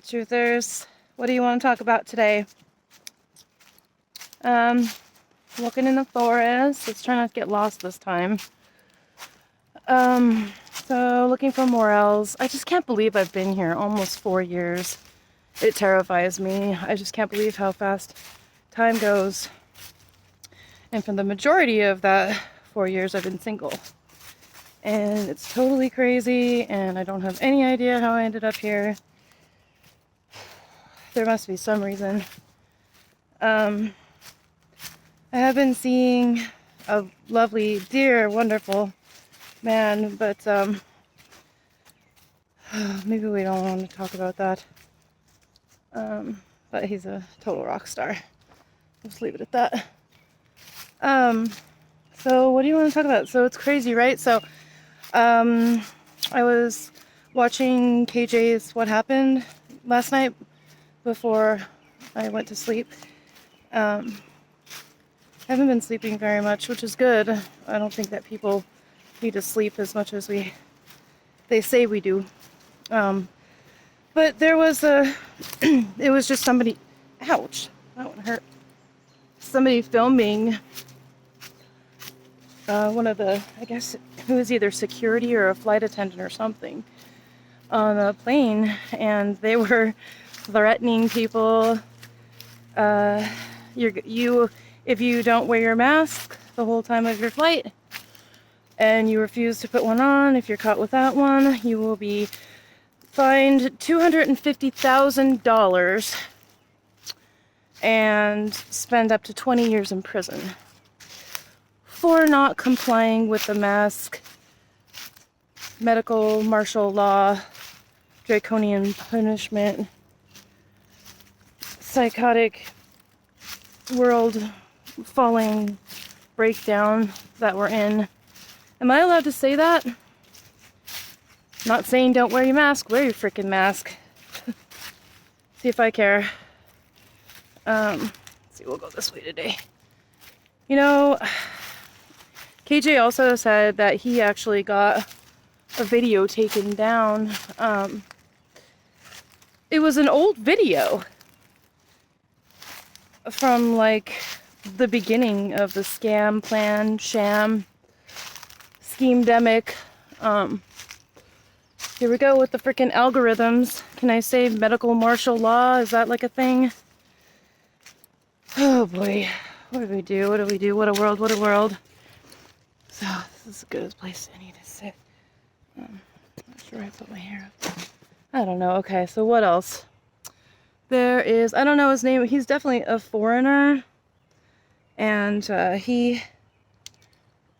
truthers. What do you want to talk about today? Walking in the forest. Let's try not to get lost this time. So looking for morels. I just can't believe I've been here almost 4 years. It terrifies me. I just can't believe how fast time goes. And for the majority of that 4 years, I've been single. And it's totally crazy, and I don't have any idea how I ended up here. There must be some reason. I have been seeing a lovely, dear, wonderful man, but maybe we don't want to talk about that. But he's a total rock star. Let's leave it at that. So what do you want to talk about? So it's crazy, right? So I was watching KJ's What Happened last night before I went to sleep. I haven't been sleeping very much, which is good. I don't think that people need to sleep as much as they say we do. But there was it was just somebody, ouch, that one hurt. Somebody filming one of the, I guess, who was either security or a flight attendant or something on a plane, and they were threatening people. If you don't wear your mask the whole time of your flight, and you refuse to put one on, if you're caught without one, you will be fined $250,000 and spend up to 20 years in prison for not complying with the mask, medical, martial law, draconian punishment, psychotic world falling breakdown that we're in. Am I allowed to say that? Not saying don't wear your mask. Wear your freaking mask. See if I care. Let's see, we'll go this way today. You know, KJ also said that he actually got a video taken down. It was an old video from like the beginning of the scam, plan, sham, scheme-demic. Here we go with the freaking algorithms. Can I say medical martial law? Is that like a thing? Oh boy. What do we do? What do we do? What a world, what a world. So, this is as good a place I need to sit. I'm not sure I put my hair up. I don't know. Okay, so what else? There is, I don't know his name. He's definitely a foreigner. And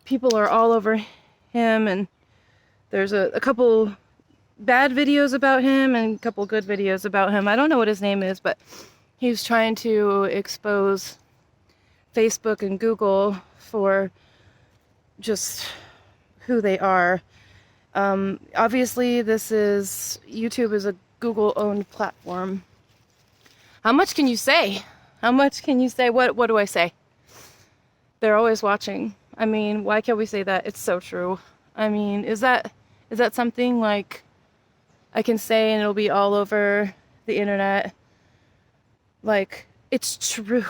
people are all over him. And there's a couple bad videos about him and a couple good videos about him. I don't know what his name is, but he's trying to expose Facebook and Google for just who they are. Obviously, YouTube is a Google-owned platform. How much can you say? How much can you say? What do I say? They're always watching. I mean, why can't we say that? It's so true. I mean, is that something like I can say and it'll be all over the internet? Like, it's true.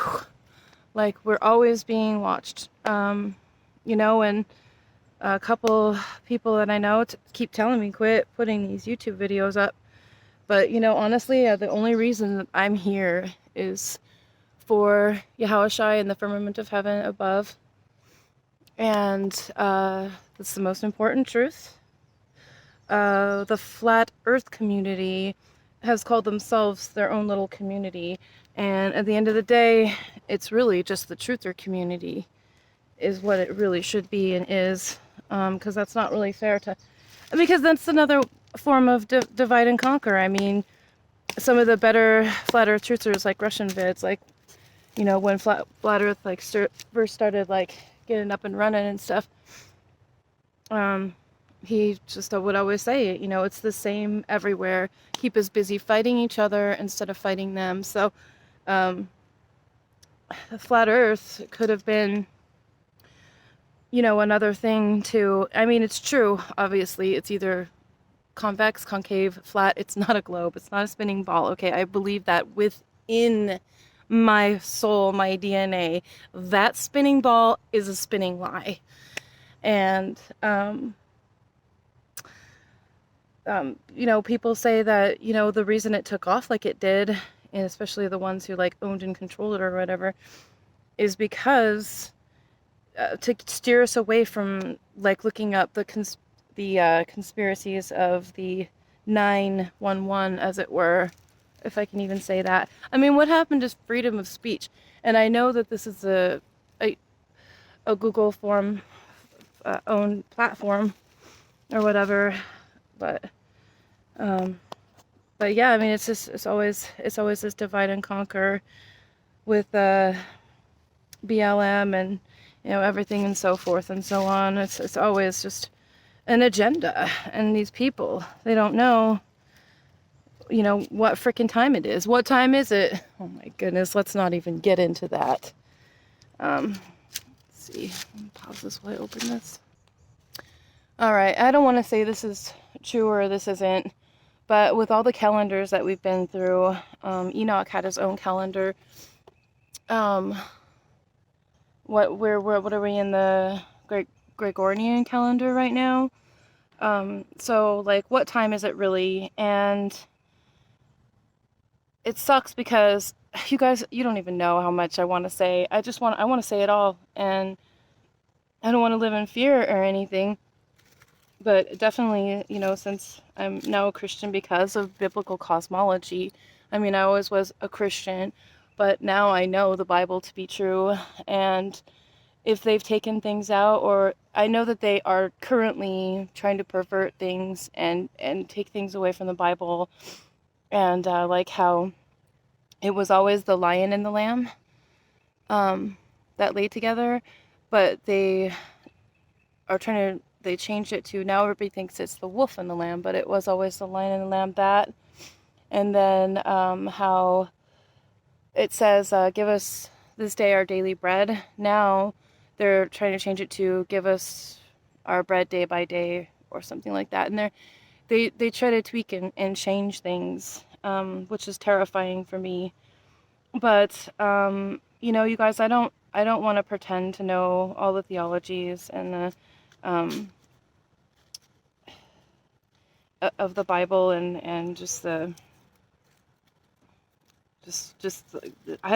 Like, we're always being watched. And a couple people that I know keep telling me quit putting these YouTube videos up. But, honestly, the only reason that I'm here is for YHWH and the firmament of heaven above. And that's the most important truth. The flat earth community has called themselves their own little community. And at the end of the day, it's really just the truther community is what it really should be and is. Because that's not really fair because that's another form of divide and conquer. I mean, some of the better flat earth truthers, like Russian vids, like, when flat earth like first started like getting up and running and stuff, he just would always say, it's the same everywhere. Keep us busy fighting each other instead of fighting them. So the flat earth could have been, another thing to, I mean, it's true, obviously, it's either convex, concave, flat. It's not a globe. It's not a spinning ball. Okay, I believe that within my soul, my DNA, that spinning ball is a spinning lie. And, you know, people say that, you know, the reason it took off like it did, and especially the ones who like owned and controlled it or whatever, is because to steer us away from like looking up the conspiracies of the 911, as it were, if I can even say that. I mean, what happened is freedom of speech, and I know that this is a Google form owned platform or whatever, but yeah, I mean, it's always this divide and conquer with BLM and, you know, everything and so forth and so on. It's always just an agenda, and these people, they don't know, you know, what freaking time it is. What time is it? Oh my goodness, let's not even get into that. Let's see, let me pause this while I open this. All right, I don't want to say this is true or this isn't, but with all the calendars that we've been through, Enoch had his own calendar. What are we in the Gregorian calendar right now? So like, what time is it really? And it sucks because you guys, you don't even know how much I want to say. I want to say it all, and I don't want to live in fear or anything. But definitely, you know, since I'm now a Christian because of biblical cosmology, I mean, I always was a Christian, but now I know the Bible to be true. And if they've taken things out, or I know that they are currently trying to pervert things and take things away from the Bible, and like how it was always the lion and the lamb that lay together, but they changed it to, now everybody thinks it's the wolf and the lamb, but it was always the lion and the lamb, that. And then how it says, give us this day our daily bread. Now they're trying to change it to give us our bread day by day or something like that. And they try to tweak and change things, which is terrifying for me. But you know, you guys, I don't want to pretend to know all the theologies and the of the Bible, and just I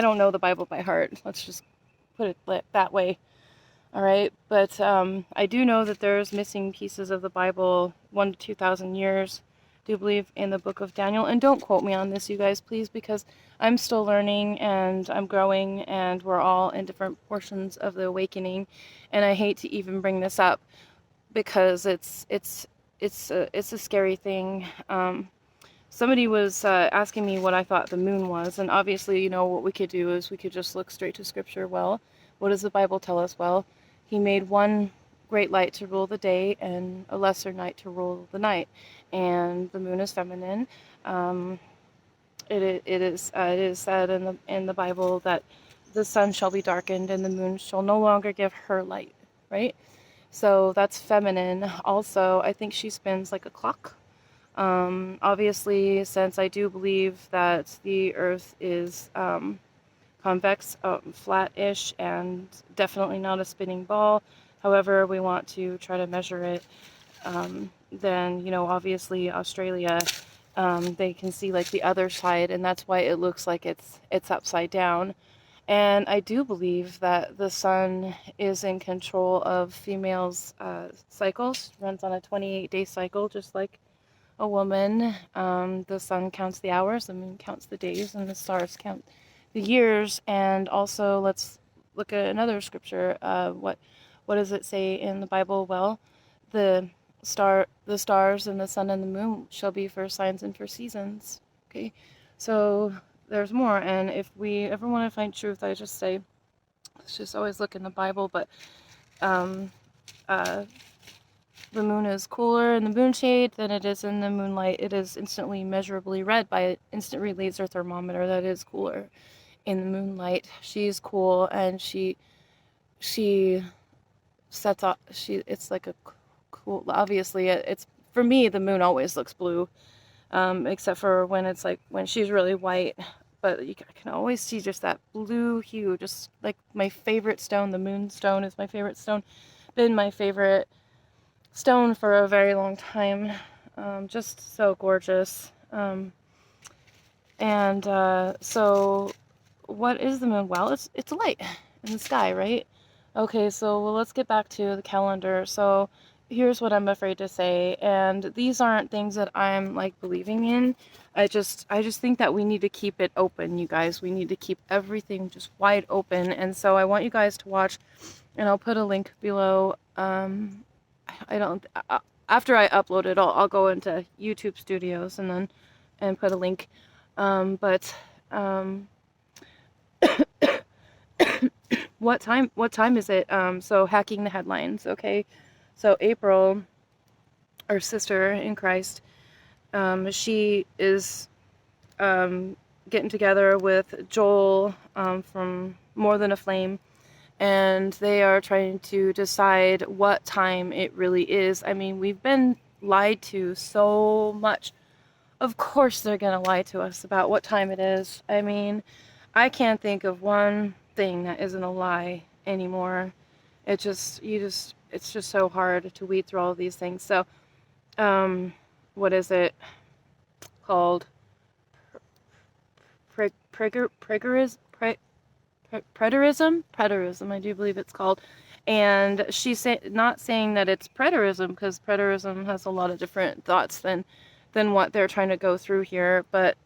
don't know the Bible by heart. Let's just put it that way. All right, but I do know that there's missing pieces of the Bible 1 to 2,000 years. I do believe in the book of Daniel, and don't quote me on this, you guys, please, because I'm still learning and I'm growing, and we're all in different portions of the awakening, and I hate to even bring this up because it's a scary thing. Somebody was asking me what I thought the moon was, and obviously, you know, what we could do is we could just look straight to scripture. Well, what does the Bible tell us? Well, he made one great light to rule the day and a lesser night to rule the night, and the moon is feminine. It is said in the Bible that the sun shall be darkened and the moon shall no longer give her light, right? So that's feminine. Also, I think she spins like a clock. Obviously, since I do believe that the earth is convex, flat-ish, and definitely not a spinning ball, however we want to try to measure it, then, you know, obviously Australia, they can see like the other side, and that's why it looks like it's upside down. And I do believe that the sun is in control of females' cycles, runs on a 28-day cycle, just like a woman. The sun counts the hours, the moon counts the days, and the stars count the years. And also, let's look at another scripture. What does it say in the Bible? Well, the stars and the sun and the moon shall be for signs and for seasons. Okay, so there's more. And if we ever want to find truth, I just say, let's just always look in the Bible. But the moon is cooler in the moonshade than it is in the moonlight. It is instantly measurably read by an instant laser thermometer that is cooler in the moonlight. She's cool, and she sets off. It's like a cool. Obviously, it's for me, the moon always looks blue, except for when it's like when she's really white. But I can always see just that blue hue, just like my favorite stone. The moonstone is my favorite stone. Been my favorite stone for a very long time. Just so gorgeous. So what is the moon? Well, it's a light in the sky, right? Okay, so well, let's get back to the calendar. So here's what I'm afraid to say, and these aren't things that I'm like believing in. I just think that we need to keep it open, you guys. We need to keep everything just wide open. And so I want you guys to watch, and I'll put a link below. I don't after I upload it, I'll go into YouTube Studios and put a link. But what time is it? So hacking the headlines, okay? So April, our sister in Christ, she is getting together with Joel from More Than a Flame, and they are trying to decide what time it really is. I mean, we've been lied to so much. Of course they're gonna lie to us about what time it is. I mean, I can't think of one thing that isn't a lie anymore. It's just so hard to weed through all of these things. So, what is it called? Preterism, I do believe it's called. And she's not saying that it's preterism, because preterism has a lot of different thoughts than what they're trying to go through here. But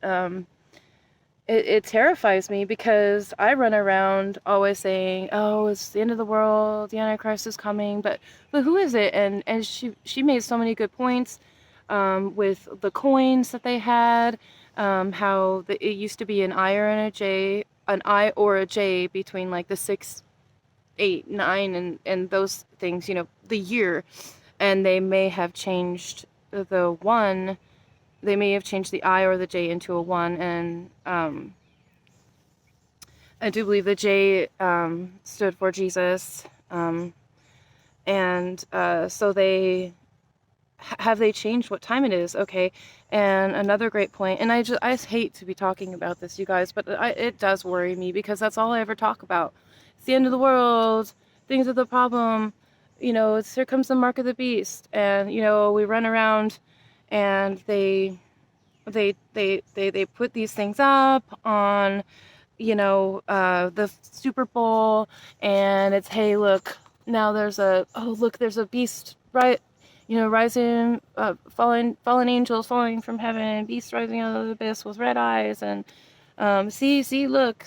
it terrifies me, because I run around always saying, "Oh, it's the end of the world. The Antichrist is coming." But who is it? And she made so many good points with the coins that they had, how it used to be an I or an I or a J between like the 6, 8, 9, and those things. The year, and they may have changed the one. They may have changed the I or the J into a 1, and I do believe the J stood for Jesus, and so they changed what time it is? Okay, and another great point, and I just hate to be talking about this, you guys, but it does worry me, because that's all I ever talk about. It's the end of the world. Things are the problem. Here comes the mark of the beast, and we run around, and they put these things up on the Super Bowl, and it's, hey, look, now there's there's a beast, right? Rising, fallen angels falling from heaven, beast rising out of the abyss with red eyes, and see, look,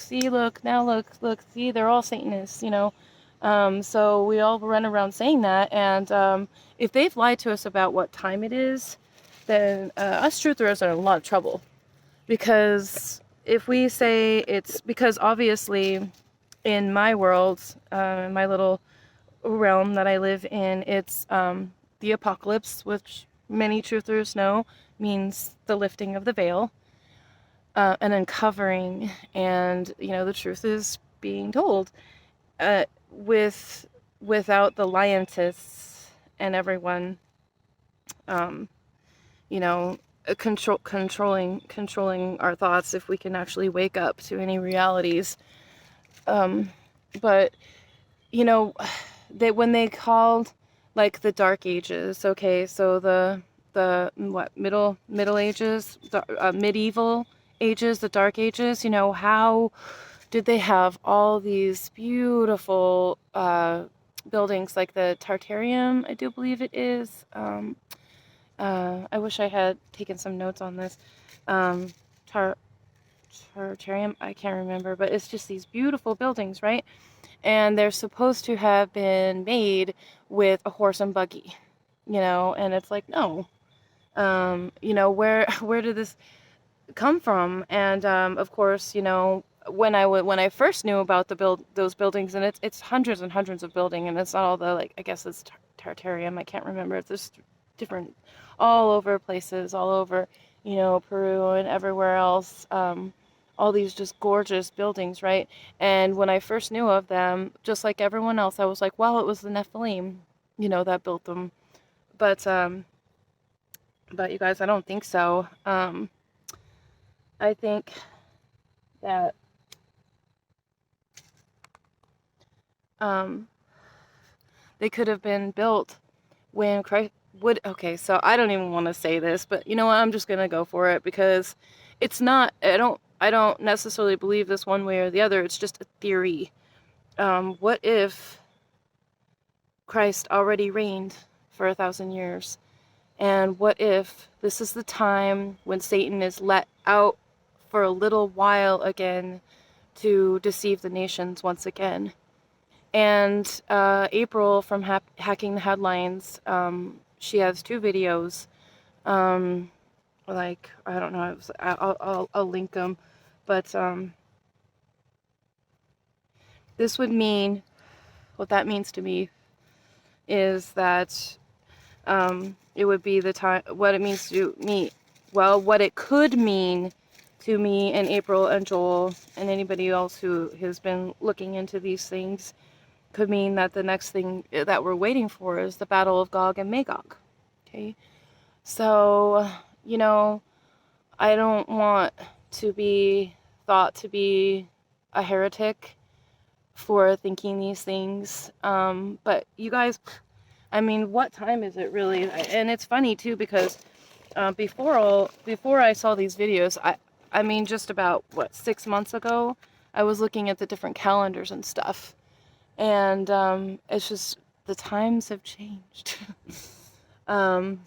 now look, see, they're all Satanists, so we all run around saying that, and if they've lied to us about what time it is, then us truthers are in a lot of trouble. Because if we say it's, because obviously in my world, my little realm that I live in, it's the apocalypse, which many truthers know means the lifting of the veil, an uncovering, and the truth is being told, without the lientists and everyone, controlling our thoughts, if we can actually wake up to any realities. But when they called like the Dark Ages, okay, so the Middle Ages, the medieval ages, the Dark Ages, how did they have all these beautiful buildings, like the Tartarian, I do believe it is. I wish I had taken some notes on this. Tartarian, I can't remember, but it's just these beautiful buildings, right? And they're supposed to have been made with a horse and buggy, and it's like, no. Where did this come from? And of course, when I first knew about those buildings, and it's hundreds and hundreds of buildings, and it's not all the, like, I guess it's Tartarium, I can't remember. It's just different, all over places, all over, Peru and everywhere else. All these just gorgeous buildings, right? And when I first knew of them, just like everyone else, I was like, well, it was the Nephilim, that built them. But But you guys, I don't think so. I think that um, they could have been built when Christ would. Okay, so I don't even want to say this, but you know what? I'm just gonna go for it because it's not. I don't necessarily believe this one way or the other. It's just a theory. What if Christ already reigned for 1,000 years? And what if this is the time when Satan is let out for a little while again to deceive the nations once again? And April from Hacking the Headlines, she has 2 videos. Like, I don't know, I'll link them. But this would mean, what that means to me is that it would be the time, what it means to me, well, what it could mean to me and April and Joel and anybody else who has been looking into these things could mean that the next thing that we're waiting for is the Battle of Gog and Magog. Okay? So, you know, I don't want to be thought to be a heretic for thinking these things. But you guys, I mean, what time is it really? And it's funny too because before I saw these videos, I mean, just about what 6 months ago, I was looking at the different calendars and stuff, and it's just the times have changed. um,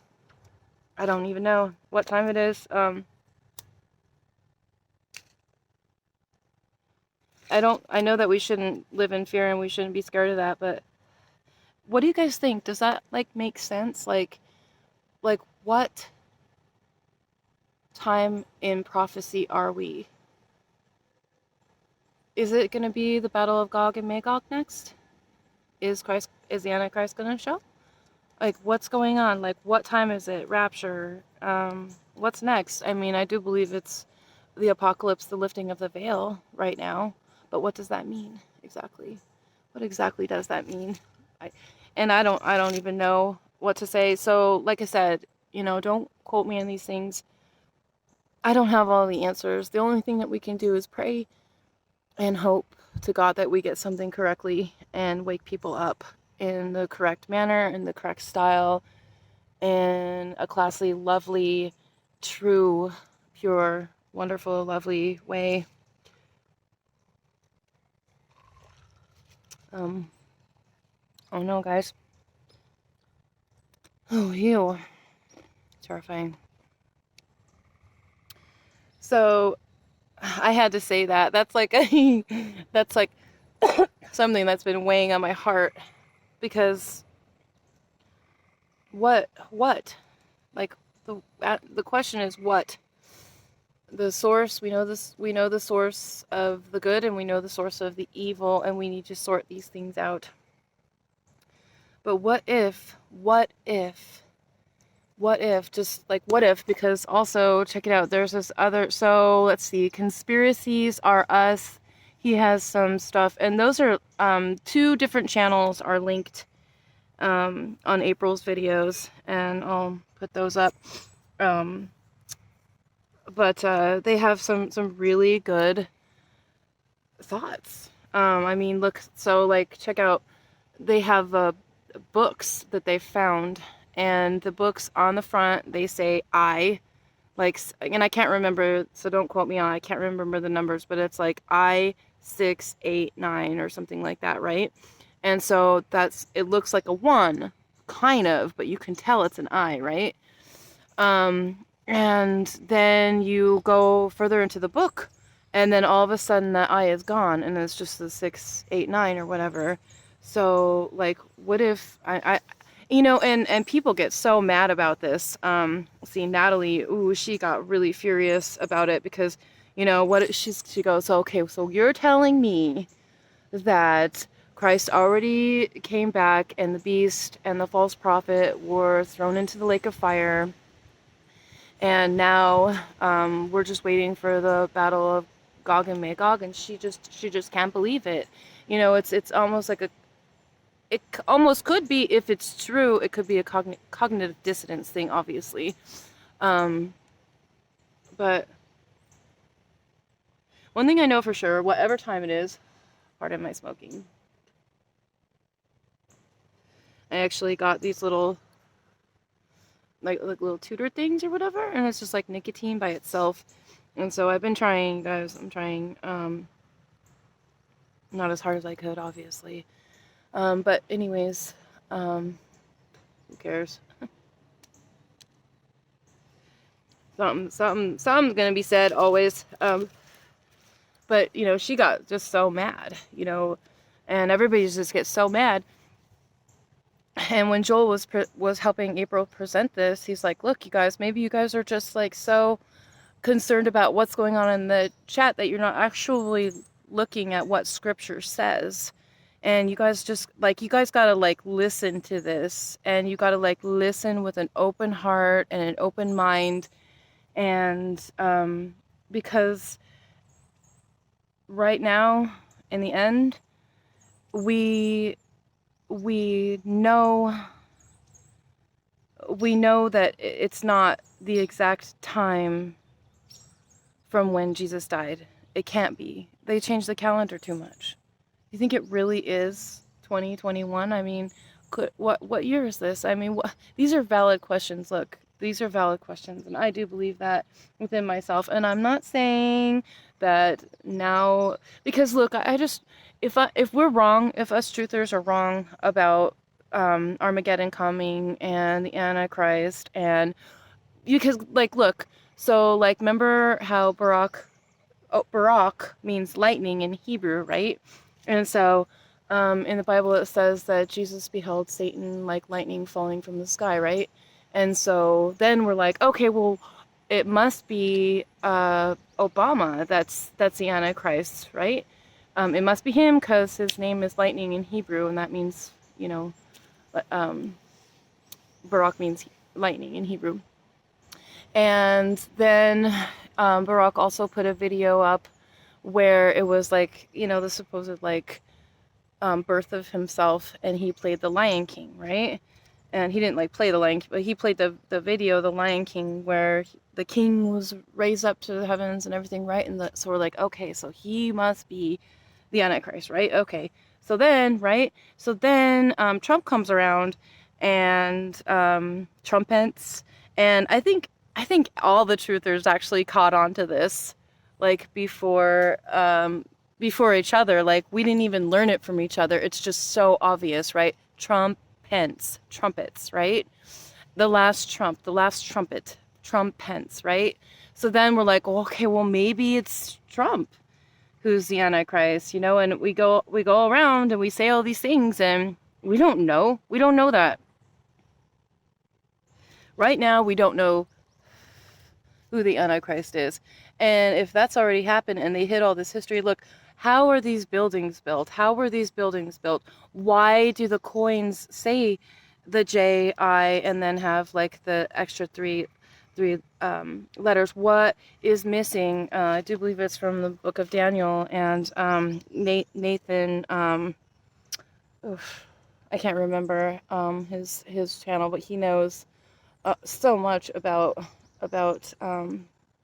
I don't even know what time it is. I know that we shouldn't live in fear and we shouldn't be scared of that, but what do you guys think? Does that like make sense? Like what time in prophecy are we? Is it going to be the Battle of Gog and Magog next? Is the Antichrist going to show? Like, what's going on? Like, what time is it? Rapture? What's next? I mean, I do believe it's the apocalypse, the lifting of the veil right now. But what does that mean exactly? What exactly does that mean? I don't even know what to say. So, like I said, don't quote me on these things. I don't have all the answers. The only thing that we can do is pray and hope to God that we get something correctly and wake people up in the correct manner, in the correct style, in a classy, lovely, true, pure, wonderful, lovely way. Oh no, guys. Oh, ew. Terrifying. So, I had to say that. That's like that's like something that's been weighing on my heart because what like the question is what the source. We know the source of the good and we know the source of the evil, and we need to sort these things out. But what if just like what if, because also check it out, there's this other, so let's see, Conspiracies Are Us. He has some stuff, and those are 2 different channels are linked on April's videos, and I'll put those up. But they have some really good thoughts. I mean, look, so like check out, they have books that they found, and the books on the front, they say I, like, and I can't remember, so don't quote me on, I can't remember the numbers, but it's like I689 or something like that, right? And so it looks like a 1, kind of, but you can tell it's an I, right? And then you go further into the book, and then all of a sudden that I is gone, and it's just the 689 or whatever. So, like, what if and people get so mad about this. See, Natalie, ooh, she got really furious about it because, she goes, okay, so you're telling me that Christ already came back and the beast and the false prophet were thrown into the lake of fire, and now we're just waiting for the Battle of Gog and Magog, and she just can't believe it. It's almost like it almost could be, if it's true, it could be a cognitive dissonance thing, obviously. But one thing I know for sure, whatever time it is, pardon my smoking, I actually got these little, like little tutor things or whatever, and it's just like nicotine by itself. And so I've been trying, guys, I'm trying, not as hard as I could, obviously. But anyways, who cares? Something's gonna be said always. But, you know, she got just so mad, you know, and everybody just gets so mad. And when Joel was helping April present this, he's like, look, you guys, maybe you guys are just like so concerned about what's going on in the chat that you're not actually looking at what scripture says. And you guys just like, you guys gotta like listen to this, and you gotta like listen with an open heart and an open mind. And because right now, in the end, we know that it's not the exact time from when Jesus died. It can't be. They changed the calendar too much. You think it really is 2021? I mean, what year is this? I mean, these are valid questions. Look, these are valid questions, and I do believe that within myself. And I'm not saying that now, because look, I just, if we're wrong, if us truthers are wrong about Armageddon coming and the Antichrist, and because like look, so like remember how Barak means lightning in Hebrew, right? And so in the Bible it says that Jesus beheld Satan like lightning falling from the sky, right? And so then we're like, okay, well, it must be Obama that's the Antichrist, right? It must be him because his name is lightning in Hebrew, and that means, you know, Barak means lightning in Hebrew. And then Barak also put a video up where it was like, you know, the supposed like birth of himself, and he played the Lion King, right? And he didn't like play the Lion King, but he played the video, the Lion King, where the king was raised up to the heavens and everything, right? And so we're like, okay, so he must be the Antichrist, right? Okay. So then, right? So then Trump comes around and trumpets, and I think all the truthers actually caught on to this, like before each other. Like we didn't even learn it from each other. It's just so obvious, right? Trumpets, right? The last trumpet, trumpets, right? So then we're like, well, okay, well maybe it's Trump who's the Antichrist, you know? And we go around and we say all these things, and we don't know that. Right now, we don't know who the Antichrist is. And if that's already happened and they hid all this history, look, how are these buildings built? How were these buildings built? Why do the coins say the J-I and then have like the extra three letters? What is missing? I do believe it's from the book of Daniel, and Nathan, I can't remember his channel, but he knows so much about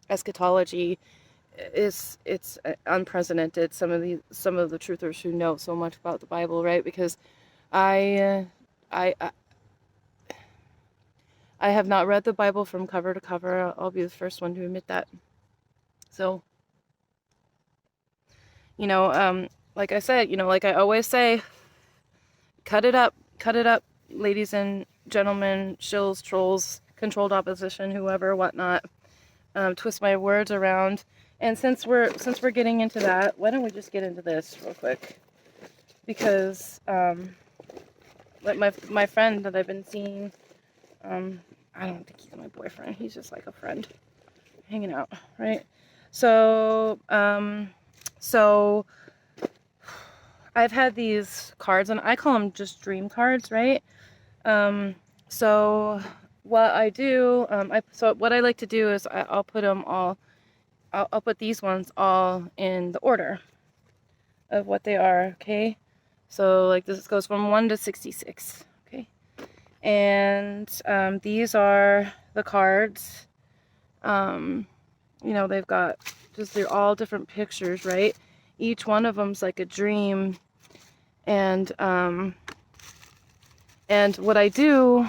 eschatology. It's unprecedented. Some of the truthers who know so much about the Bible, right? Because I have not read the Bible from cover to cover. I'll be the first one to admit that. So, you know, like I said, you know, like I always say, cut it up, ladies and gentlemen, shills, trolls, controlled opposition, whoever, whatnot. Twist my words around. And since we're getting into that, why don't we just get into this real quick? Because like my friend that I've been seeing, I don't think he's my boyfriend. He's just like a friend hanging out, right? So so I've had these cards, and I call them just dream cards, right? So what I do, what I like to do is I'll put them all. I'll put these ones all in the order of what they are, okay? So like this goes from 1 to 66, okay? And these are the cards You know, they've got just, they're all different pictures, right? Each one of them's like a dream. And what I do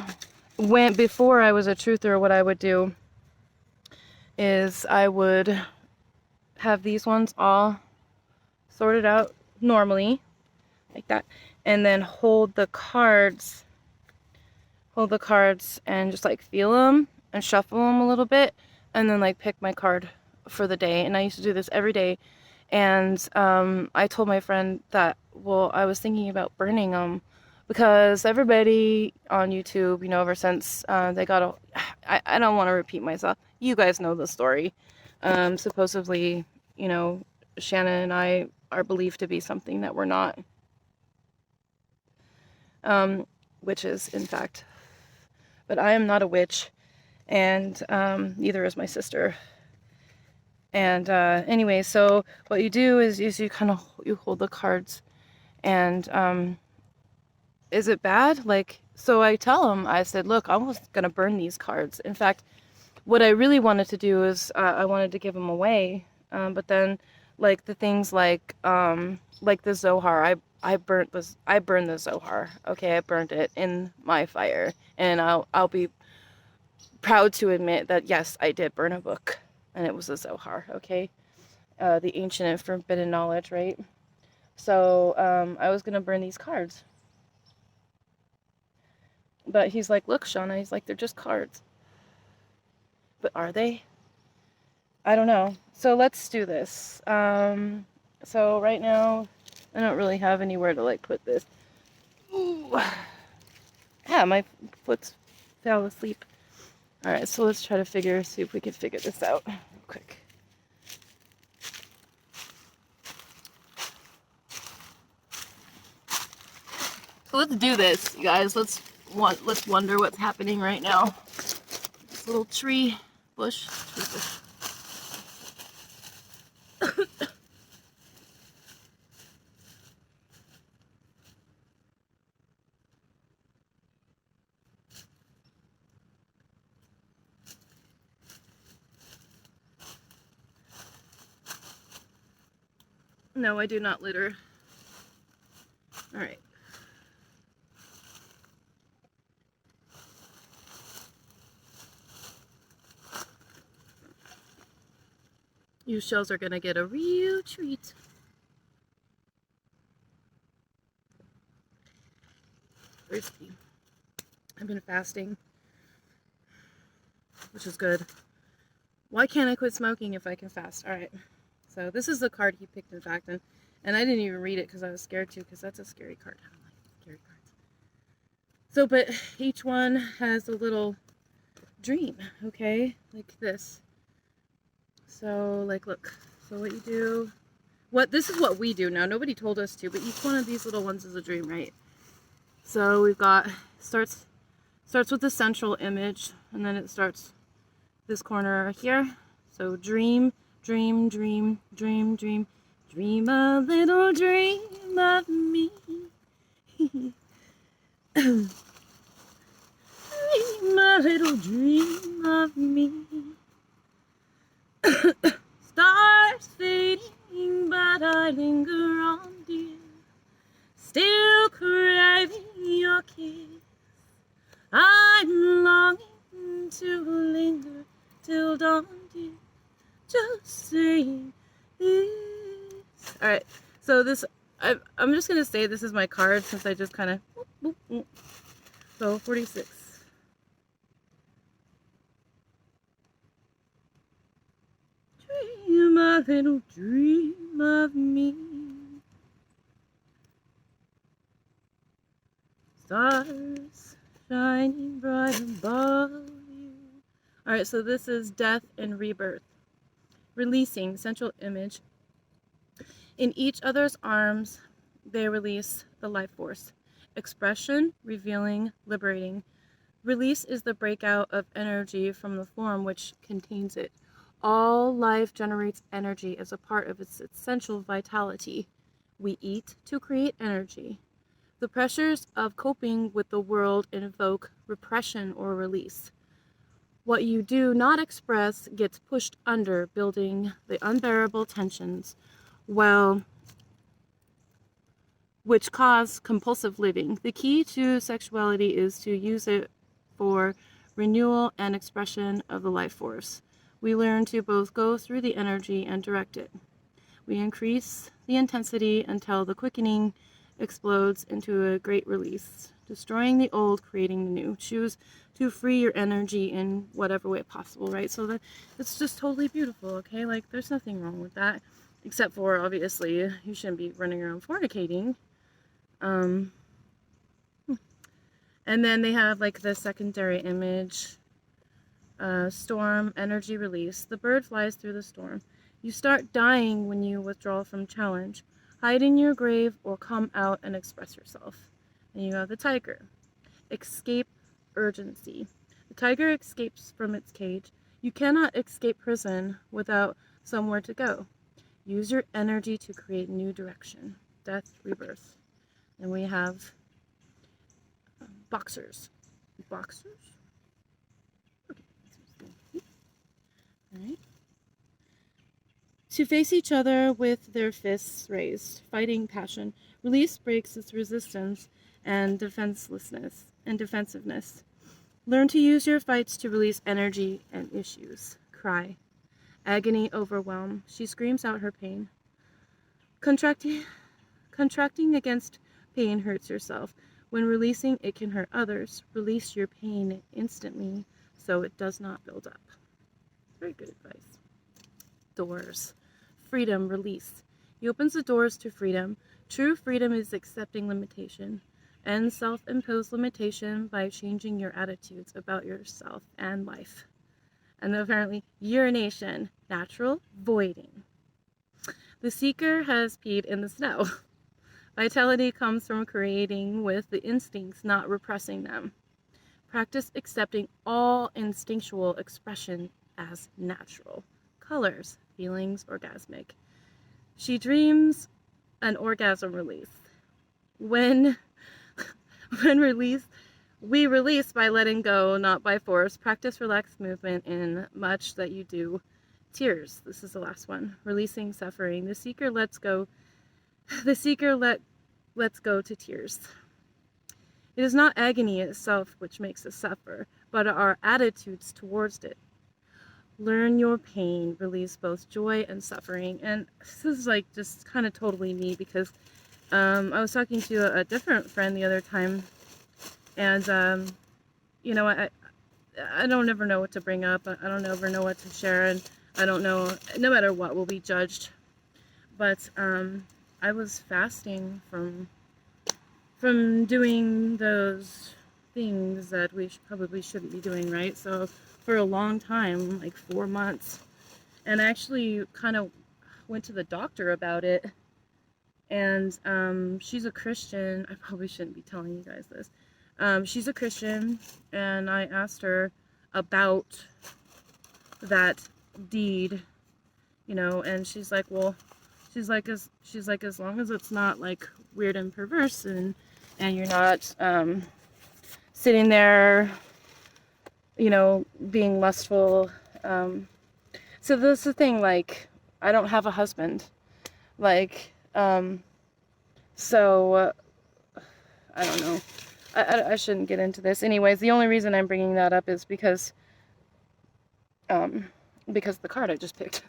before I was a truther, what I would do is I would have these ones all sorted out normally, like that, and then hold the cards and just like feel them and shuffle them a little bit, and then like pick my card for the day. And I used to do this every day. And I told my friend that, well, I was thinking about burning them, because everybody on YouTube, you know, ever since they got a, I don't want to repeat myself. You guys know the story. Supposedly, you know, Shannon and I are believed to be something that we're not. Witches, in fact. But I am not a witch, and neither is my sister. And anyway, so what you do is you kind of, you hold the cards, and is it bad? Like, so I tell him, I said, look, I was gonna burn these cards. In fact, what I really wanted to do is I wanted to give them away, but then like the things like the Zohar, I burned the Zohar. Okay, I burned it in my fire, and I'll be proud to admit that yes, I did burn a book, and it was the Zohar. Okay, the ancient and forbidden knowledge, right? So I was gonna burn these cards, but he's like, look, Shauna, he's like, they're just cards. But are they? I don't know. So let's do this. So right now, I don't really have anywhere to like put this. Ooh. Yeah, my foot's fell asleep. All right, so let's try to see if we can figure this out real quick. So let's do this, you guys. Let's wonder what's happening right now. This little tree bush. No, I do not litter. All right. You shells are gonna get a real treat. Thirsty. I've been fasting, which is good. Why can't I quit smoking if I can fast? All right. So this is the card he picked, in fact, and I didn't even read it because I was scared to, because that's a scary card. I don't like scary cards. So, but each one has a little dream, okay? Like this. So, like, look. So what you do, this is what we do now. Nobody told us to, but each one of these little ones is a dream, right? So we've got, starts with the central image, and then it starts this corner here. So dream, dream, dream, dream, dream, dream a little dream of me. Dream a little dream of me. Stars fading, but I linger on, dear. Still craving your kiss. I'm longing to linger till dawn, dear. Just saying this. All right, so this, I'm just gonna say this is my card, since I just kind of. So 46. Dream a little dream of me. Stars shining bright above you. All right, so this is death and rebirth. Releasing, central image. In each other's arms, they release the life force. Expression, revealing, liberating. Release is the breakout of energy from the form which contains it. All life generates energy as a part of its essential vitality. We eat to create energy. The pressures of coping with the world invoke repression or release. What you do not express gets pushed under, building the unbearable tensions, well, which cause compulsive living. The key to sexuality is to use it for renewal and expression of the life force. We learn to both go through the energy and direct it. We increase the intensity until the quickening explodes into a great release, destroying the old, creating the new. Choose to free your energy in whatever way possible, right? So it's just totally beautiful, okay? Like, there's nothing wrong with that, except for, obviously, you shouldn't be running around fornicating. And then they have, like, the secondary image, storm, energy release. The bird flies through the storm. You start dying when you withdraw from challenge. Hide in your grave or come out and express yourself. And you have the tiger. Escape urgency. The tiger escapes from its cage. You cannot escape prison without somewhere to go. Use your energy to create new direction. Death, rebirth. And we have boxers. Boxers? Okay. All right. To face each other with their fists raised, fighting passion. Release breaks its resistance and defensiveness. Learn to use your fights to release energy and issues. Cry. Agony, overwhelm. She screams out her pain. Contracting against pain hurts yourself. When releasing, it can hurt others. Release your pain instantly so it does not build up. Very good advice. Doors. Freedom, release. He opens the doors to freedom. True freedom is accepting limitation. End self-imposed limitation by changing your attitudes about yourself and life. And then apparently, urination, natural, voiding. The seeker has peed in the snow. Vitality comes from creating with the instincts, not repressing them. Practice accepting all instinctual expression as natural. Colors, feelings, orgasmic. She dreams an orgasm release. When released, we release by letting go, not by force. Practice relaxed movement in much that you do. Tears. This is the last one. Releasing suffering. The seeker lets go. The seeker lets go to tears. It is not agony itself which makes us suffer, but our attitudes towards it. Learn your pain, release both joy and suffering. And this is like just kind of totally me, because I was talking to a different friend the other time, and you know, I don't ever know what to bring up. I don't ever know what to share, and I don't know, no matter what, we'll be judged. But I was fasting from doing those things that we probably shouldn't be doing, right? So for a long time, like 4 months, and I actually kind of went to the doctor about it. And she's a Christian. I probably shouldn't be telling you guys this. She's a Christian, and I asked her about that deed, you know, and she's like, well, she's like, as long as it's not like weird and perverse, and you're not sitting there, you know, being lustful. So this is the thing, like, I don't have a husband, like, so I don't know. I shouldn't get into this. Anyways, the only reason I'm bringing that up is because the card I just picked.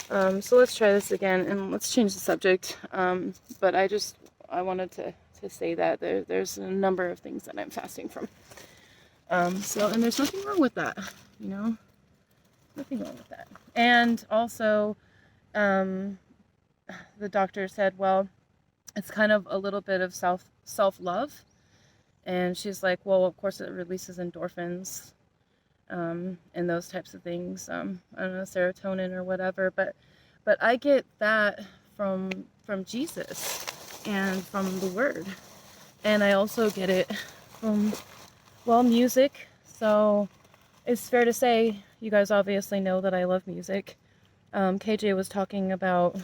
So let's try this again, and let's change the subject. But I wanted to say that there's a number of things that I'm fasting from. And there's nothing wrong with that, you know? Nothing wrong with that. And also, the doctor said, well, it's kind of a little bit of self-love. And she's like, well, of course it releases endorphins, and those types of things. I don't know, serotonin or whatever, but I get that from Jesus and from the Word. And I also get it from, well, music. So it's fair to say, you guys obviously know that I love music. KJ was talking about,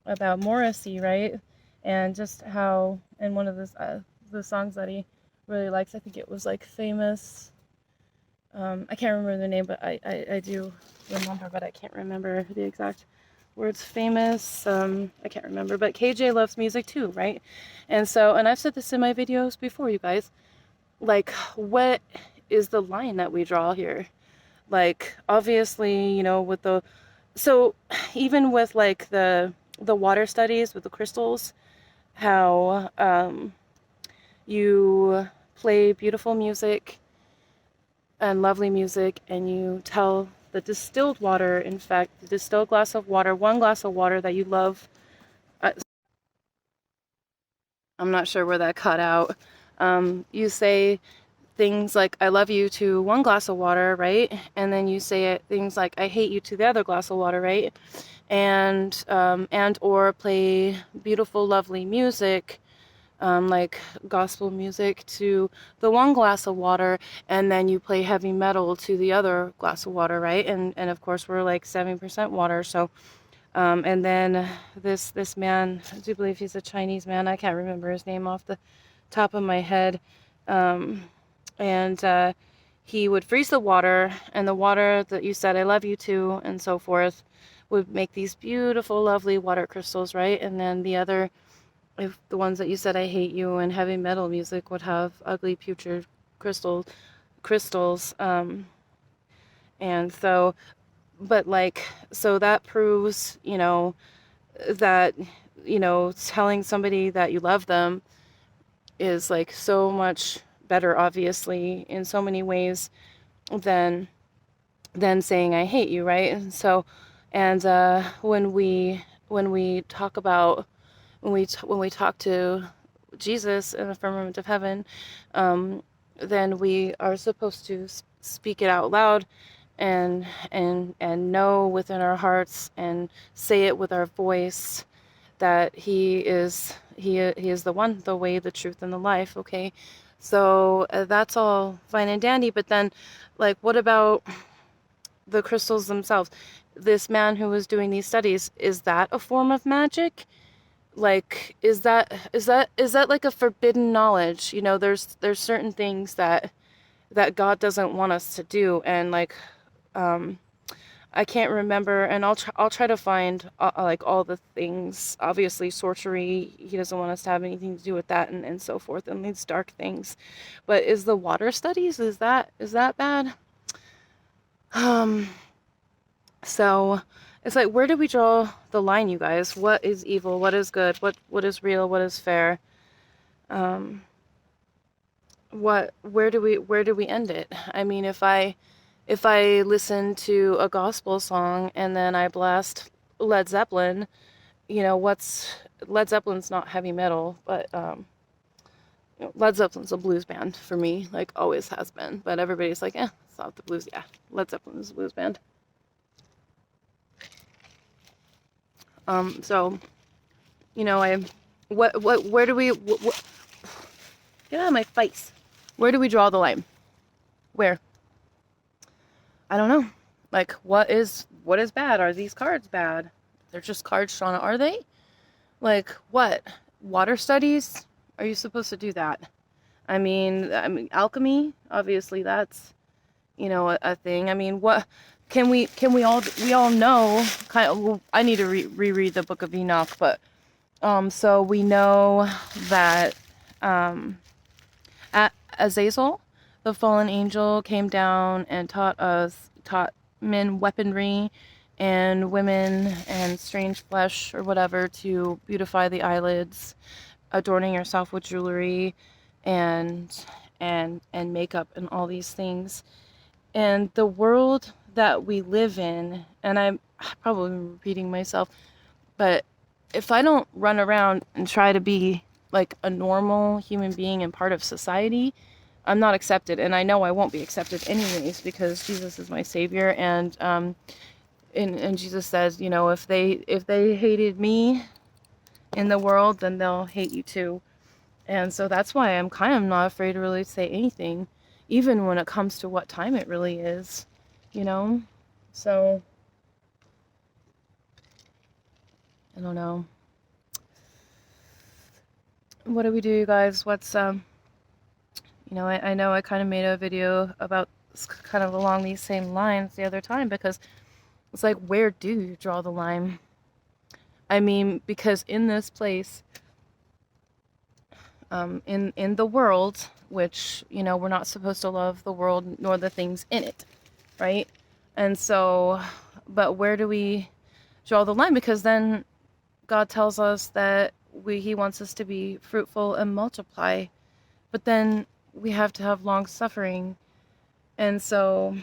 about Morrissey, right? And just how in one of the songs that he really likes. I think it was like Famous. I can't remember the name, but I do remember, but I can't remember the exact words. Famous. I can't remember, but KJ loves music too, right? And so, and I've said this in my videos before, you guys. Like, what is the line that we draw here? Like, obviously, you know, with the, so even with like the water studies with the crystals, how you play beautiful music and lovely music, and you tell the distilled water, in fact, the distilled glass of water, one glass of water that you love. I'm not sure where that cut out. You say things like "I love you" to one glass of water, right? And then you say things like "I hate you" to the other glass of water, right? And or play beautiful, lovely music, like gospel music to the one glass of water, and then you play heavy metal to the other glass of water, right? And of course we're like 70% water, so and then this man, I do believe he's a Chinese man, I can't remember his name off the top of my head, and he would freeze the water, and the water that you said "I love you" to and so forth would make these beautiful, lovely water crystals, right? And then the other, if the ones that you said "I hate you" and heavy metal music would have ugly, putrid crystals. And so, but like, so that proves, you know, that, you know, telling somebody that you love them is like so much better, obviously, in so many ways than saying "I hate you," right? And so, and when we talk about, when we talk to Jesus in the firmament of heaven, then we are supposed to speak it out loud, and know within our hearts and say it with our voice that he is the one, the way, the truth, and the life. Okay, so that's all fine and dandy, but then, like, what about the crystals themselves? This man who was doing these studies, is that a form of magic? Like, is that like a forbidden knowledge? You know, there's certain things that God doesn't want us to do, and like, I can't remember, and I'll try to find like all the things. Obviously, sorcery, he doesn't want us to have anything to do with that, and so forth, and these dark things. But is the water studies, is that bad? So it's like, where do we draw the line, you guys? What is evil? What is good? What is real? What is fair? Where do we end it? I mean, if I listen to a gospel song and then I blast Led Zeppelin, you know, Led Zeppelin's not heavy metal, but you know, Led Zeppelin's a blues band for me, like always has been. But everybody's like, it's not the blues. Yeah, Led Zeppelin is a blues band. So, you know, where do we, get out of my face. Where do we draw the line? Where? I don't know. Like, what is bad? Are these cards bad? They're just cards, Shauna. Are they? Like, what? Water studies? Are you supposed to do that? I mean, alchemy, obviously that's, you know, a thing. I mean, what can we all know kind of, well, I need to reread the Book of Enoch, but so we know that Azazel, the fallen angel, came down and taught men weaponry and women and strange flesh or whatever to beautify the eyelids, adorning yourself with jewelry and makeup and all these things. And the world that we live in, and I'm probably repeating myself, but if I don't run around and try to be like a normal human being and part of society, I'm not accepted, and I know I won't be accepted anyways, because Jesus is my savior, and Jesus says, you know, if they hated me in the world, then they'll hate you too. And so that's why I'm kind of not afraid to really say anything, even when it comes to what time it really is, you know? So, I don't know. What do we do, you guys? What's, You know, I know I kind of made a video about kind of along these same lines the other time, because it's like, where do you draw the line? I mean, because in this place, in the world, which, you know, we're not supposed to love the world nor the things in it, right? And so, but where do we draw the line? Because then God tells us that He wants us to be fruitful and multiply, but then we have to have long suffering. And so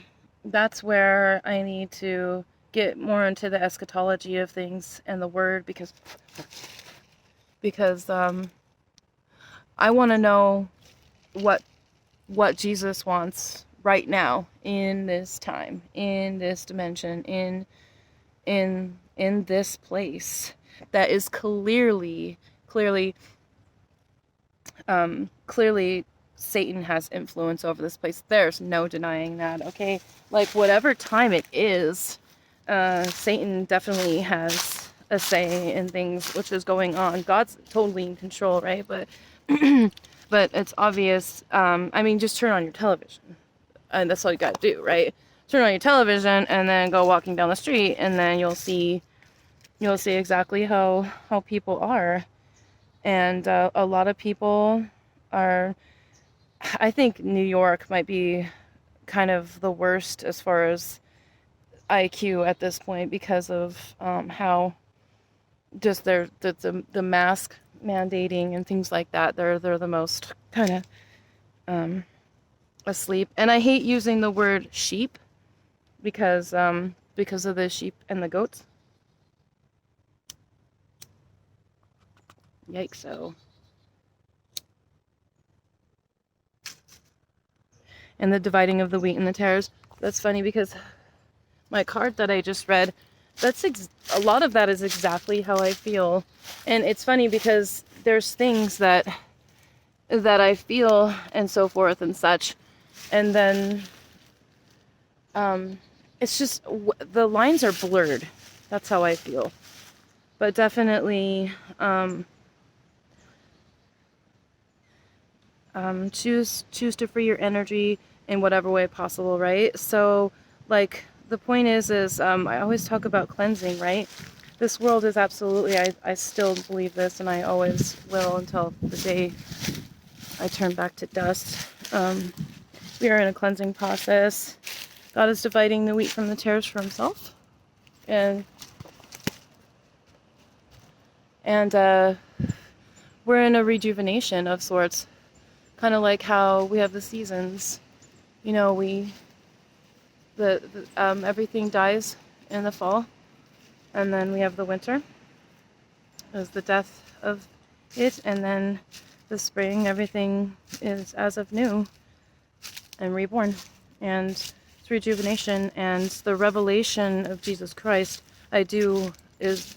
that's where I need to get more into the eschatology of things and the word, because I want to know what Jesus wants right now, in this time, in this dimension, in this place that is clearly Satan has influence over this place. There's no denying that, okay? Like, whatever time it is, Satan definitely has a say in things which is going on. God's totally in control, right? But but it's obvious. I mean, just turn on your television, and that's all you gotta do, right? Turn on your television and then go walking down the street, and then you'll see exactly how people are. And a lot of people are, I think New York might be kind of the worst as far as IQ at this point, because of how just the mask mandating and things like that. They're the most kind of asleep. And I hate using the word sheep, because of the sheep and the goats. Yikes! So. And the dividing of the wheat and the tares. That's funny, because my card that I just read, a lot of that is exactly how I feel. And it's funny because there's things that I feel and so forth and such. And then it's just, the lines are blurred. That's how I feel. But definitely choose to free your energy in whatever way possible, right? So, like, the point is I always talk about cleansing, right? This world is absolutely, I still believe this, and I always will until the day I turn back to dust. We are in a cleansing process. God is dividing the wheat from the tares for Himself, and we're in a rejuvenation of sorts. Kind of like how we have the seasons, you know, everything dies in the fall, and then we have the winter, as the death of it, and then the spring, everything is as of new and reborn, and it's rejuvenation, and the revelation of Jesus Christ, is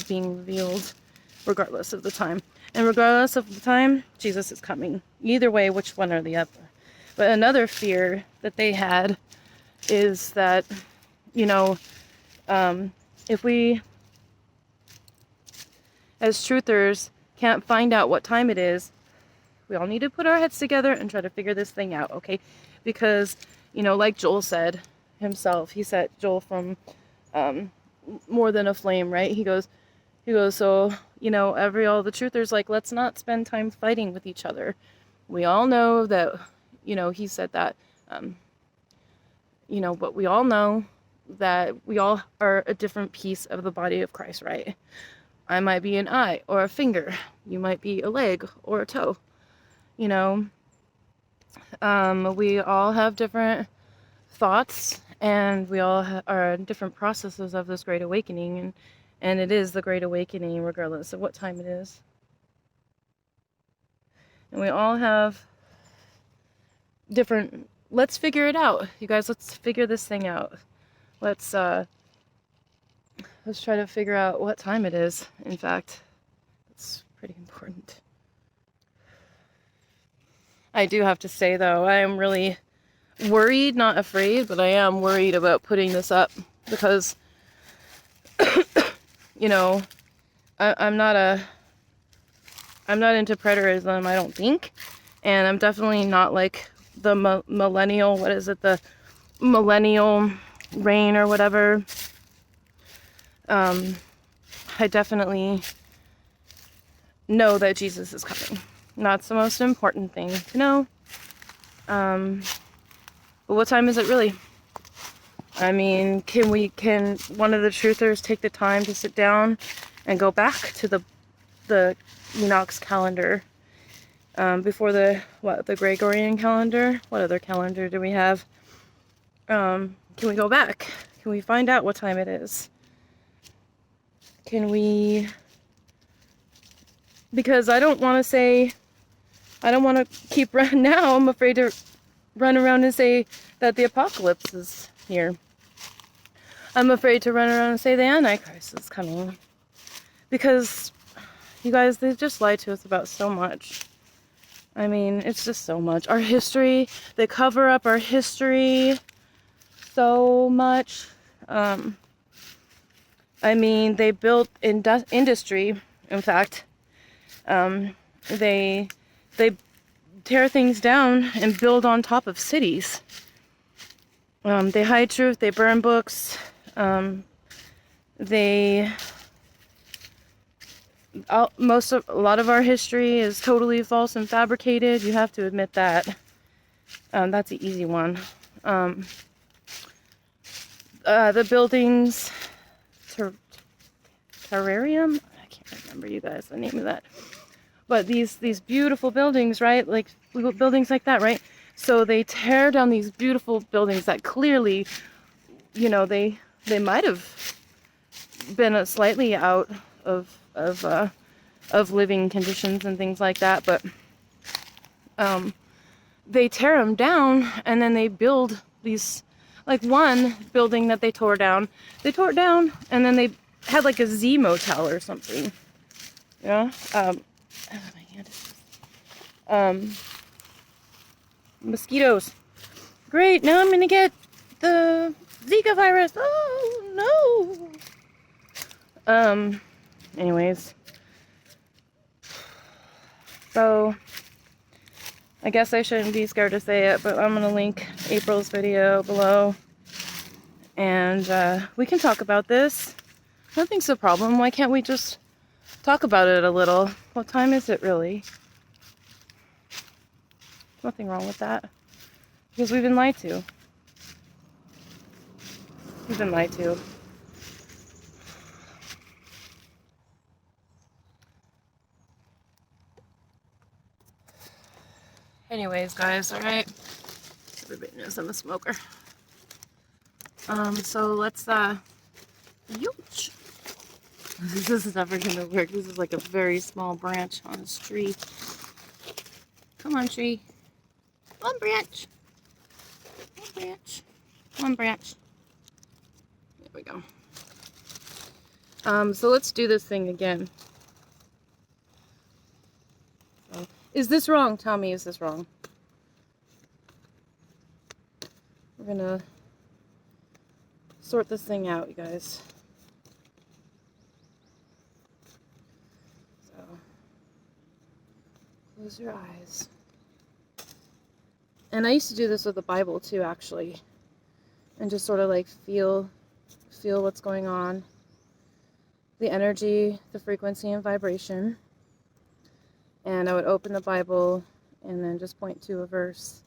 being revealed, regardless of the time. And regardless of the time, Jesus is coming. Either way, which one or the other. But another fear that they had is that, you know, if we, as truthers, can't find out what time it is, we all need to put our heads together and try to figure this thing out, okay? Because, you know, like Joel said himself, he said, Joel from More Than a Flame, right? He goes, so, you know, all the truthers, like, let's not spend time fighting with each other. We all know that, you know, he said that, you know, but we all know that we all are a different piece of the body of Christ, right? I might be an eye or a finger. You might be a leg or a toe. You know, we all have different thoughts, and we all are in different processes of this great awakening, and it is the great awakening regardless of what time it is. And we all have different, let's figure it out. You guys, let's figure this thing out. Let's try to figure out what time it is, in fact. It's pretty important. I do have to say, though, I am really worried, not afraid, but I am worried about putting this up, because you know, I'm not into preterism, I don't think, And I'm definitely not like the millennial, what is it, the millennial reign or whatever. I definitely know that Jesus is coming. That's the most important thing to know. But what time is it really? I mean, can one of the truthers take the time to sit down and go back to the Enoch's calendar, before the Gregorian calendar? What other calendar do we have? Can we go back? Can we find out what time it is? Can we? Because I don't want to keep running now. I'm afraid to run around and say that the apocalypse is here. I'm afraid to run around and say the Antichrist is coming. Because, you guys, they just lied to us about so much. I mean, it's just so much. Our history, they cover up our history so much. I mean, they built industry, in fact. They tear things down and build on top of cities. They hide truth, they burn books, a lot of our history is totally false and fabricated. You have to admit that. That's the easy one. The buildings, Tartarian? I can't remember, you guys, the name of that. But these beautiful buildings, right? Like buildings like that, right? So they tear down these beautiful buildings that clearly, you know, they might have been slightly out of living conditions and things like that, but they tear them down and then they build these, like one building that they tore down it down and then they had like a Z motel or something. Yeah. Mosquitoes. Great, now I'm gonna get the Zika virus. Oh no. Anyways. So I guess I shouldn't be scared to say it, but I'm gonna link April's video below. And we can talk about this. Nothing's a problem. Why can't we just talk about it a little? What time is it really? Nothing wrong with that. Because we've been lied to. We've been lied to. Anyways, guys, alright? Everybody knows I'm a smoker. So let's, Youch. This is never gonna work. This is like a very small branch on this tree. Come on, tree. One branch. One branch. One branch. There we go. So let's do this thing again. So, is this wrong? Tell me, is this wrong? We're gonna sort this thing out, you guys. So, close your eyes. And I used to do this with the Bible too, actually. And just sort of like feel what's going on. The energy, the frequency and vibration. And I would open the Bible and then just point to a verse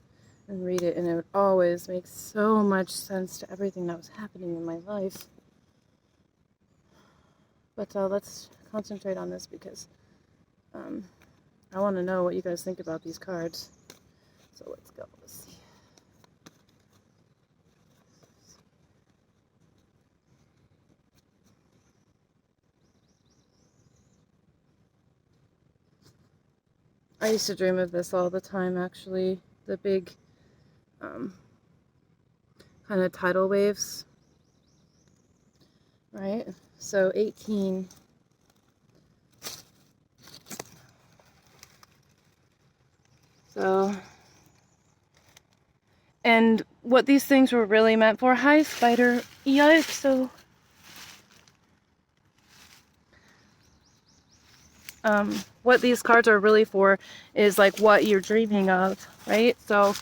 and read it, and it would always make so much sense to everything that was happening in my life. But let's concentrate on this because I want to know what you guys think about these cards. So let's go. Let's see. I used to dream of this all the time, actually. The big kind of tidal waves, right? So 18. So, and what these things were really meant for. Hi, spider. Yikes. So what these cards are really for is like what you're dreaming of, right? So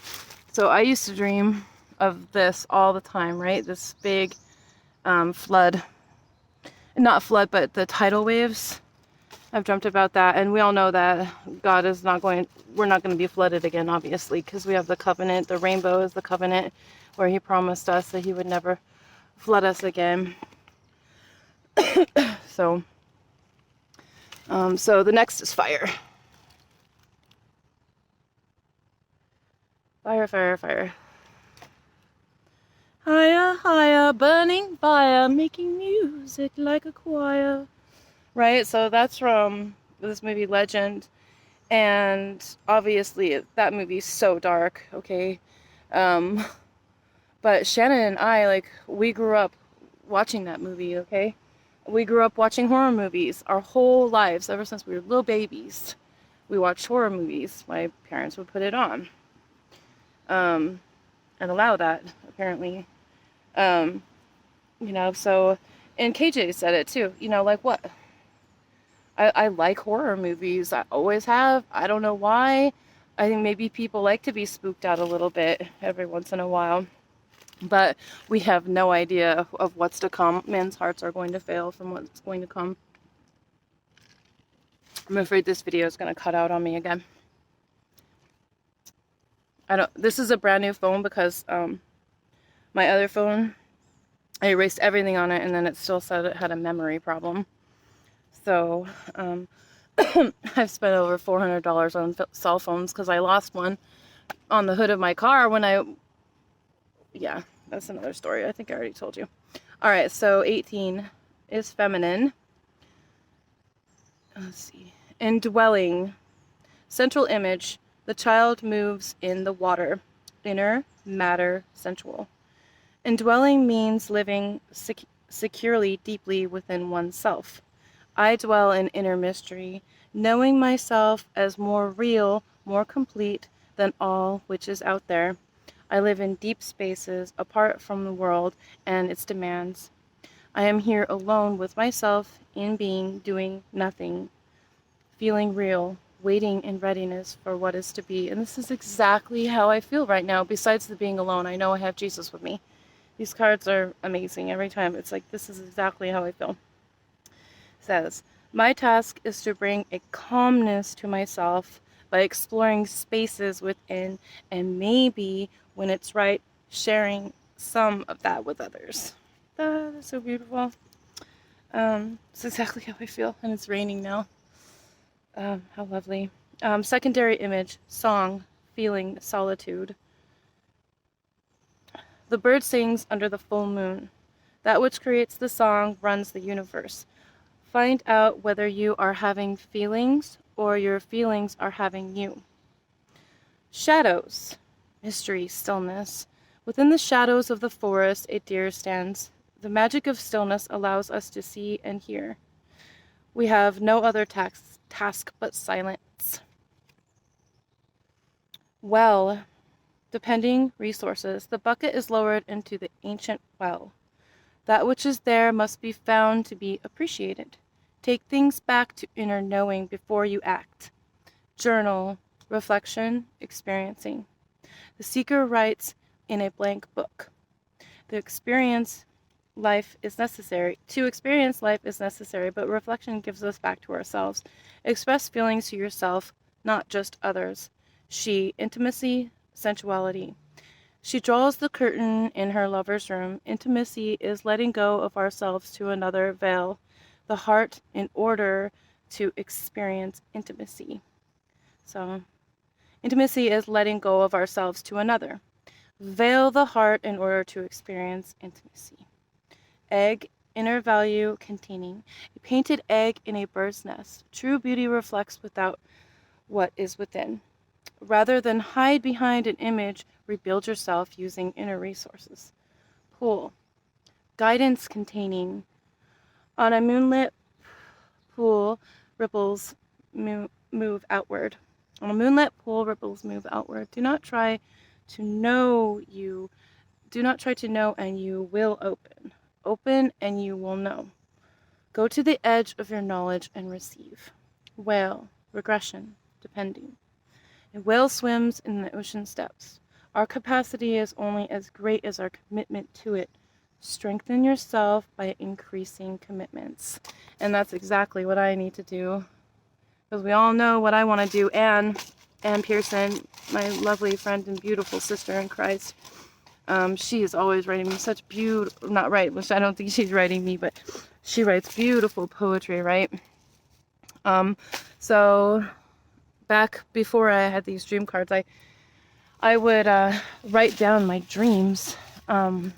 I used to dream of this all the time, right? This big flood, not flood, but the tidal waves. I've dreamt about that, and we all know that God is not going, we're not going to be flooded again, obviously, because we have the covenant. The rainbow is the covenant where he promised us that he would never flood us again. So, so the next is fire. Fire, fire, fire. Higher, higher, burning fire, making music like a choir. Right? So that's from this movie Legend. And obviously that movie's so dark, okay? But Shannon and I, like, we grew up watching that movie, okay? We grew up watching horror movies our whole lives, ever since we were little babies. We watched horror movies. My parents would put it on. And allow that, apparently. You know, so, and KJ said it too, you know, like what? I like horror movies. I always have. I don't know why. I think maybe people like to be spooked out a little bit every once in a while. But we have no idea of what's to come. Men's hearts are going to fail from what's going to come. I'm afraid this video is going to cut out on me again. This is a brand new phone because my other phone, I erased everything on it and then it still said it had a memory problem. So I've spent over $400 on cell phones because I lost one on the hood of my car when yeah, that's another story. I think I already told you. All right, so 18 is feminine. Let's see. Indwelling. Central image. The child moves in the water. Inner, matter, sensual. Indwelling means living securely, deeply within oneself. I dwell in inner mystery, knowing myself as more real, more complete than all which is out there. I live in deep spaces, apart from the world and its demands. I am here alone with myself, in being, doing nothing, feeling real, waiting in readiness for what is to be. And this is exactly how I feel right now. Besides the being alone, I know I have Jesus with me. These cards are amazing every time. It's like, this is exactly how I feel. It says, my task is to bring a calmness to myself by exploring spaces within, and maybe, when it's right, sharing some of that with others. That's so beautiful. It's exactly how I feel, and it's raining now. How lovely. Secondary image, song, feeling, solitude. The bird sings under the full moon. That which creates the song runs the universe. Find out whether you are having feelings or your feelings are having you. Shadows, mystery, stillness. Within the shadows of the forest, a deer stands. The magic of stillness allows us to see and hear. We have no other task but silence. Well, depending resources, the bucket is lowered into the ancient well. That which is there must be found to be appreciated. Take things back to inner knowing before you act. Journal, reflection, experiencing. The seeker writes in a blank book. To experience life is necessary, but reflection gives us back to ourselves. Express feelings to yourself, not just others. She, intimacy, sensuality. She draws the curtain in her lover's room. Intimacy is letting go of ourselves to another veil the heart in order to experience intimacy. So, intimacy is letting go of ourselves to another. Veil the heart in order to experience intimacy. Egg, inner value containing. A painted egg in a bird's nest. True beauty reflects without what is within. Rather than hide behind an image, rebuild yourself using inner resources. Pool. Guidance containing. On a moonlit pool, ripples move outward. On a moonlit pool, ripples move outward. Do not try to know and you will open. Open and you will know. Go to the edge of your knowledge and receive. whale, regression, depending. A whale swims in the ocean depths. Our capacity is only as great as our commitment to it. Strengthen yourself by increasing commitments. And that's exactly what I need to do. Because we all know what I want to do. Ann Pearson, my lovely friend and beautiful sister in Christ, she is always writing me such beautiful, not right, which I don't think she's writing me, but she writes beautiful poetry, right? So back before I had these dream cards, I would write down my dreams, and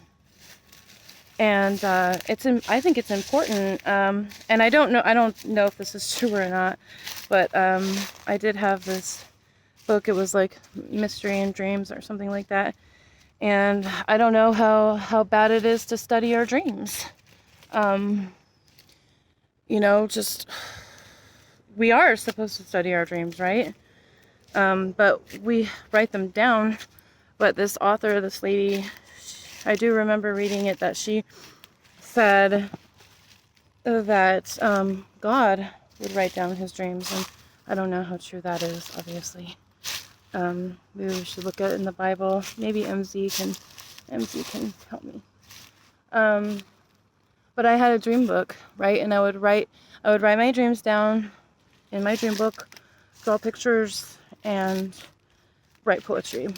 I think it's important. And I don't know if this is true or not, but I did have this book. It was like Mystery and Dreams or something like that. And I don't know how bad it is to study our dreams. Just we are supposed to study our dreams, right? But we write them down. But this author, this lady, I do remember reading it, that she said that God would write down his dreams, and I don't know how true that is, obviously. Maybe we should look at it in the Bible. Maybe MZ can help me. But I had a dream book, right? And I would write my dreams down in my dream book, draw pictures, and write poetry.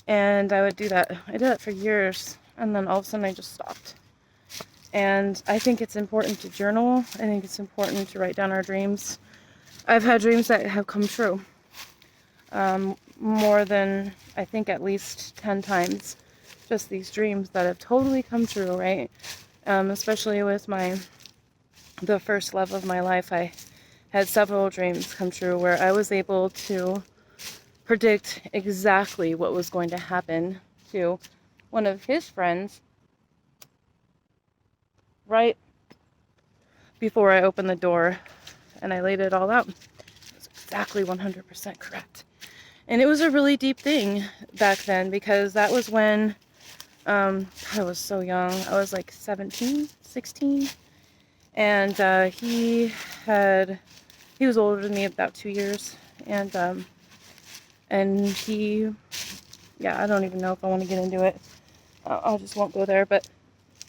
And I would do that. I did that for years, and then all of a sudden I just stopped. And I think it's important to journal. I think it's important to write down our dreams. I've had dreams that have come true. More than, I think, at least 10 times. Just these dreams that have totally come true, right? Especially with the first love of my life, I had several dreams come true where I was able to predict exactly what was going to happen to one of his friends right before I opened the door, and I laid it all out. It was exactly 100% correct. And it was a really deep thing back then, because that was when I was so young. I was like 17, 16. And he was older than me about 2 years. And he, yeah, I don't even know if I want to get into it. I just won't go there. But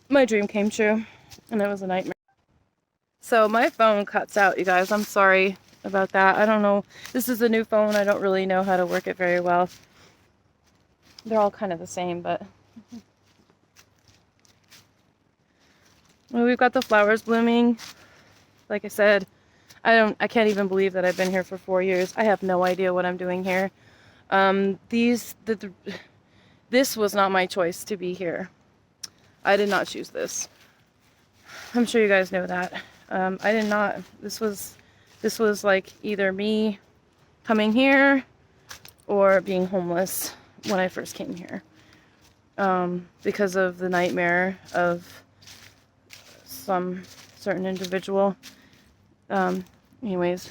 my dream came true, and it was a nightmare. So my phone cuts out, you guys. I'm sorry about that. I don't know. This is a new phone. I don't really know how to work it very well. They're all kind of the same, but well, we've got the flowers blooming. Like I said, I can't even believe that I've been here for 4 years. I have no idea what I'm doing here. This was not my choice to be here. I did not choose this. I'm sure you guys know that. I did not. This was like either me coming here or being homeless when I first came here. Because of the nightmare of some certain individual. Anyways.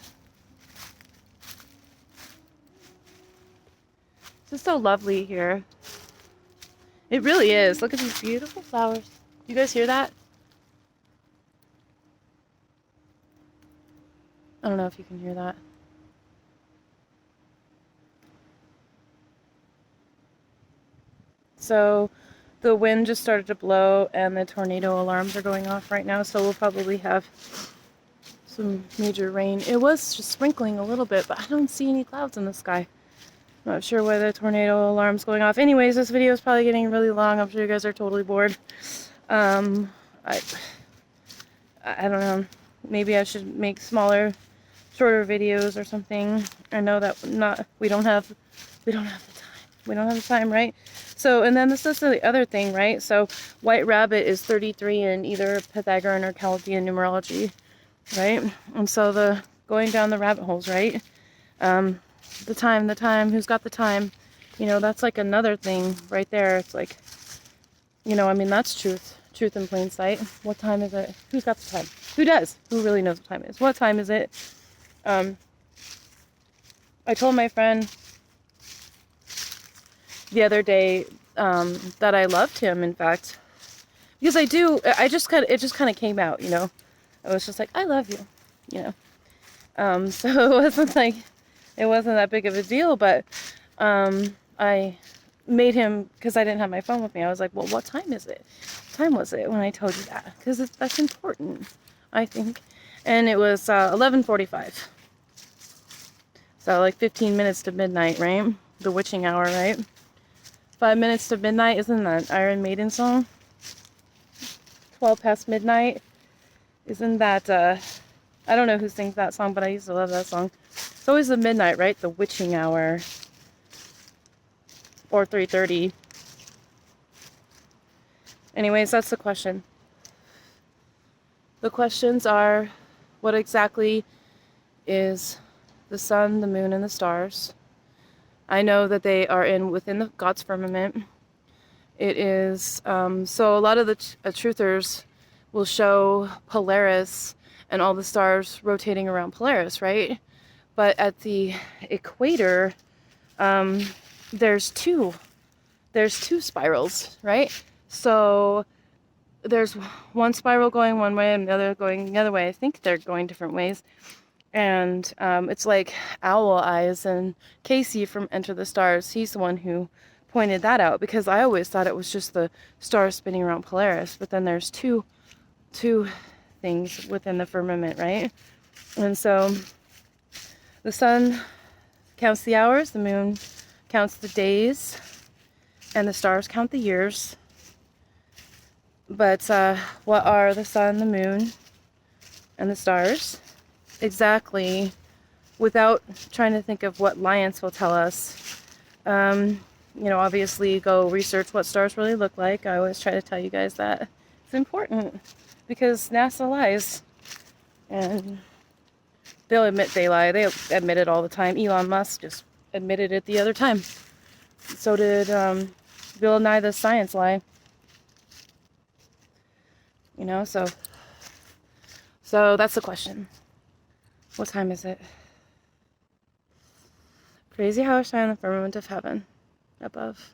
It's just so lovely here. It really is. Look at these beautiful flowers. You guys hear that? I don't know if you can hear that. So the wind just started to blow and the tornado alarms are going off right now, so we'll probably have some major rain. It was just sprinkling a little bit, but I don't see any clouds in the sky. I'm not sure why the tornado alarm's going off. Anyways, this video is probably getting really long. I'm sure you guys are totally bored. I don't know. Maybe I should make shorter videos or something. I know that we don't have the time. We don't have the time, right? So, and then this is the other thing, right? So, White Rabbit is 33 in either Pythagorean or Chaldean numerology, right? And so going down the rabbit holes, right? The time, who's got the time? That's like another thing right there. It's like, I mean, that's truth in plain sight. What time is it? Who's got the time? Who does? Who really knows what time it is? What time is it? I told my friend the other day that I loved him, in fact, because it just kind of came out, I was just like, I love you, So it wasn't that big of a deal, but I made him, because I didn't have my phone with me, I was like, well, what time is it? What time was it when I told you that? Because that's important, I think. And it was 11:45. So like 15 minutes to midnight, right? The witching hour, right? 5 minutes to midnight, isn't that Iron Maiden song? 12 past midnight. Isn't that, I don't know who sings that song, but I used to love that song. It's always the midnight, right? The witching hour. Or 3:30. Anyways, that's the question. The questions are, what exactly is the sun, the moon, and the stars? I know that they are within God's firmament. It is, so a lot of the truthers will show Polaris and all the stars rotating around Polaris, right? But at the equator, there's two spirals, right? So there's one spiral going one way and the other going the other way. I think they're going different ways. And it's like owl eyes, and Casey from Enter the Stars, he's the one who pointed that out, because I always thought it was just the stars spinning around Polaris, but then there's two things within the firmament, right? And so the sun counts the hours, the moon counts the days, and the stars count the years. But what are the sun, the moon, and the stars? Exactly, without trying to think of what science will tell us. Obviously go research what stars really look like. I always try to tell you guys that. It's important, because NASA lies. And they'll admit they lie. They admit it all the time. Elon Musk just admitted it the other time. So did Bill Nye the Science Lie. So that's the question. What time is it? Crazy how I shine in the firmament of heaven above.